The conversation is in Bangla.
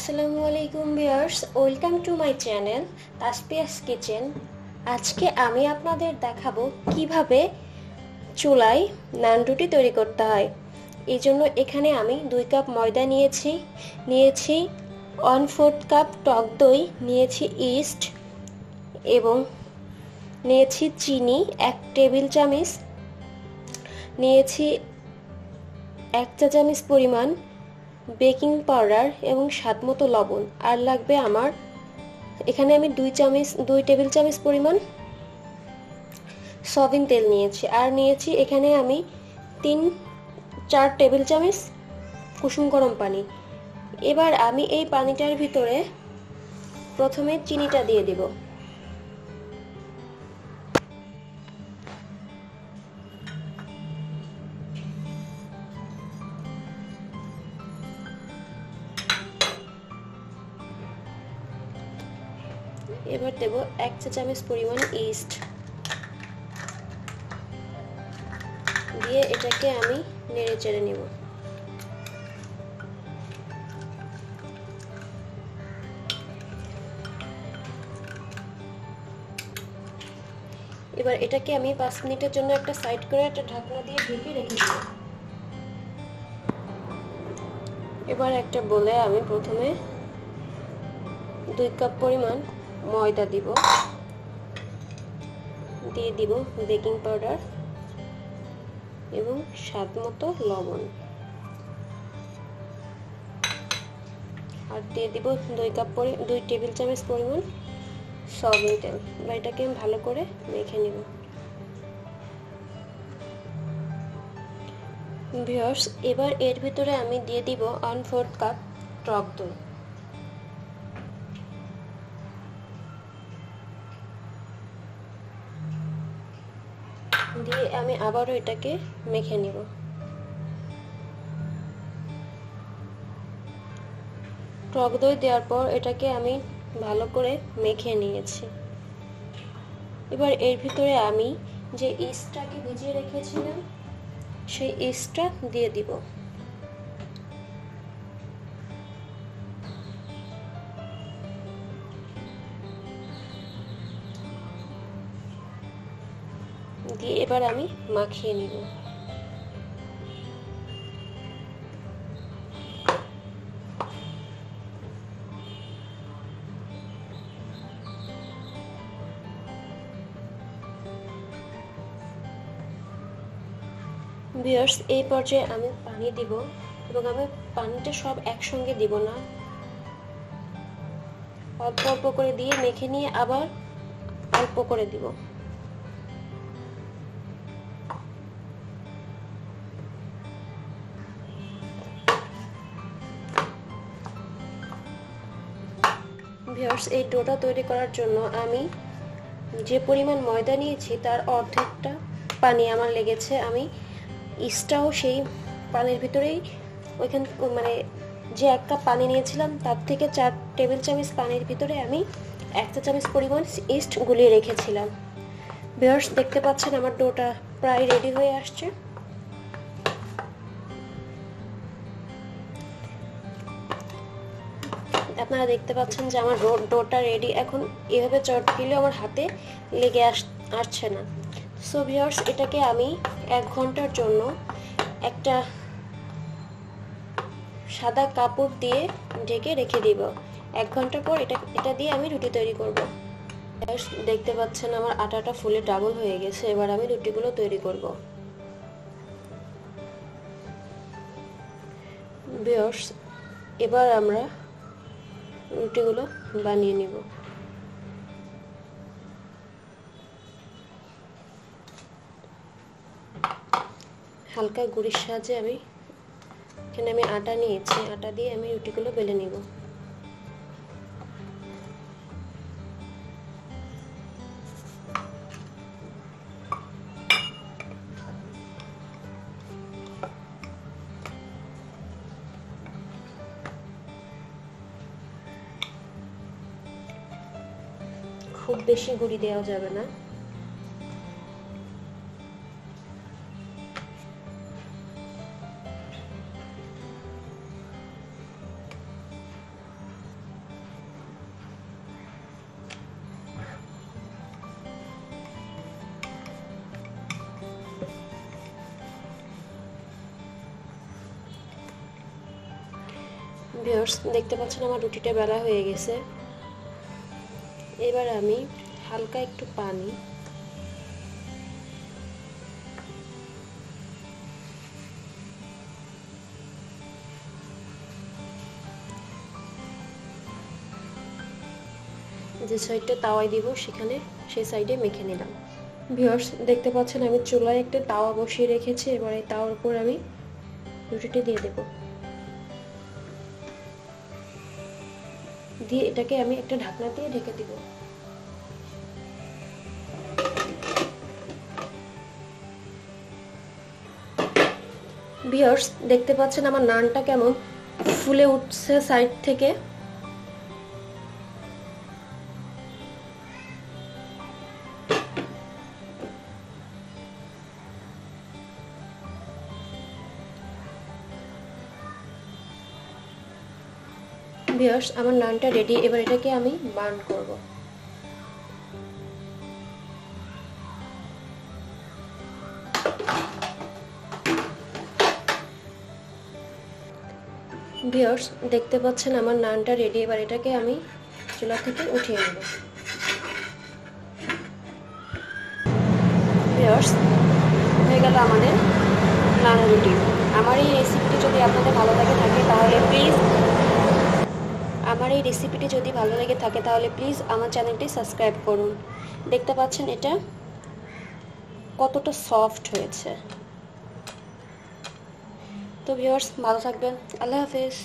আসসালামু আলাইকুম viewers, welcome to my channel Taspia's kitchen. আজকে আমি আপনাদের দেখাবো কিভাবে চুলায় নান রুটি তৈরি করতে হয়। এই জন্য এখানে আমি 2 কাপ ময়দা নিয়েছি 1/4 কাপ টক দই, নিয়েছি ইস্ট এবং নিয়েছি চিনি 1 টেবিল চামচ, নিয়েছি 1 চা চামচ পরিমাণ বেকিং পাউডার এবং স্বাদমতো লবণ। আর লাগবে আমার এখানে আমি 2 টেবিল চামচ পরিমাণ সয়াবিন তেল নিয়েছি। আর নিয়েছি এখানে আমি 3-4 টেবিল চামচ কুসুম গরম পানি। এবার আমি এই পানিটার ভিতরে প্রথমে চিনিটা দিয়ে দিব। এবার দেব 1 চা চামচ পরিমাণ ইস্ট দিয়ে এটাকে আমি নেড়ে চেড়ে নেব। এবার এটাকে আমি 5 মিনিটের জন্য একটা সাইড করে একটা ঢাকনা দিয়ে ঢেকে রেখে দেব। এবার একটা বলে আমি প্রথমে 2 কাপ পরিমাণ ময়দা দিব, দিয়ে দিব বেকিং পাউডার এবং স্বাদমতো লবণ, আর দিয়ে দিব 2 টেবিল চামচ পরিমাণ সয়াবিন তেল। এবার এটাকে আমি ভালো করে মেখে নেব। ভিউয়ার্স, এবার এর ভিতরে আমি দিয়ে দিব 1/4 কাপ টক দই। দিয়ে আমি আবারও এটাকে মেখে নিব। টক দই দেওয়ার পর এটাকে আমি ভালো করে মেখে নিয়েছি। এবার এর ভিতরে আমি যে ইস্টটাকে ভিজিয়ে রেখেছিলাম সেই ইস্টটা দিয়ে দিব। দিয়ে এবার আমি মাখিয়ে নিব। ভিউয়ার্স, এই পর্যায়ে আমি পানি দিব এবং আমি পানিটা সব একসঙ্গে দিব না, অল্প অল্প করে দিয়ে মেখে নিয়ে আবার অল্প করে দিব। ভিউয়ার্স, এই ডোটা তৈরি করার জন্য আমি যে পরিমাণ ময়দা নিয়েছি তার অর্ধেকটা পানি আমার লেগেছে। আমি ইস্টটাও সেই পানির ভিতরেই মানে যে 1 কাপ পানি নিয়েছিলাম তার থেকে 4 টেবিল চামচ পানির ভিতরে আমি 1 চা চামচ পরিমাণ ইস্ট গুলিয়ে রেখেছিলাম। ভিউয়ার্স, দেখতে পাচ্ছেন আমার ডোটা প্রায় রেডি হয়ে আসছে। আপনারা দেখতে পাচ্ছেন যে আমার ডোটা রেডি। এখন এভাবে চটকিলে আমার হাতে লেগে আসছে না। সো ভিউয়ার্স, এটাকে আমি 1 ঘন্টার জন্য একটা সাদা কাপড় দিয়ে ঢেকে রেখে দিব। 1 ঘন্টা পর এটা দিয়ে আমি রুটি তৈরি করব। দেখতে পাচ্ছেন আমার আটাটা ফুলে ডাবল হয়ে গেছে। এবার আমি রুটিগুলো তৈরি করব। ভিউয়ার্স, এবার আমরা রুটিগুলো বানিয়ে নিব। হালকা গুঁড়ির সাহায্যে এখানে আমি আটা নিয়েছি, আটা দিয়ে আমি রুটিগুলো বেলে নিব। খুব বেশি গুঁড়ি দেওয়া যাবে না। ভিউয়ার্স দেখতে পাচ্ছেন আমার রুটিটা বেলা হয়ে গেছে। এবার আমি হালকা একটু পানি যে সাইডটা তাওয়ায় দিব সেখানে সেই সাইডে মেখে নিলাম। ভিউয়ার্স দেখতে পাচ্ছেন আমি চুলায় একটা তাওয়া বসিয়ে রেখেছি। এবার এই তাওয়ার উপর আমি রুটিটা দিয়ে দেব, দিয়ে এটাকে আমি একটা ঢাকনা দিয়ে ঢেকে দিব। ভিউয়ার্স দেখতে পাচ্ছেন আমার নানটা কেমন ফুলে উঠছে সাইড থেকে। ভিউয়ার্স আমার নানটা রেডি। এবার এটাকে আমি বার্ন করব। ভিউয়ার্স দেখতে পাচ্ছেন আমার নানটা রেডি। এবার এটাকে আমি চুলা থেকে উঠিয়ে নেব। ভিউয়ার্স হয়ে গেল আমাদের নান রুটি। আমার এই রেসিপিটি যদি আপনাদের ভালো লাগে থাকে তাহলে প্লিজ আমার চ্যানেলটি সাবস্ক্রাইব করুন। দেখতে পাচ্ছেন এটা কতটা সফট হয়েছে। তো ভিউয়ার্স ভালো থাকবেন। আল্লাহ হাফেজ।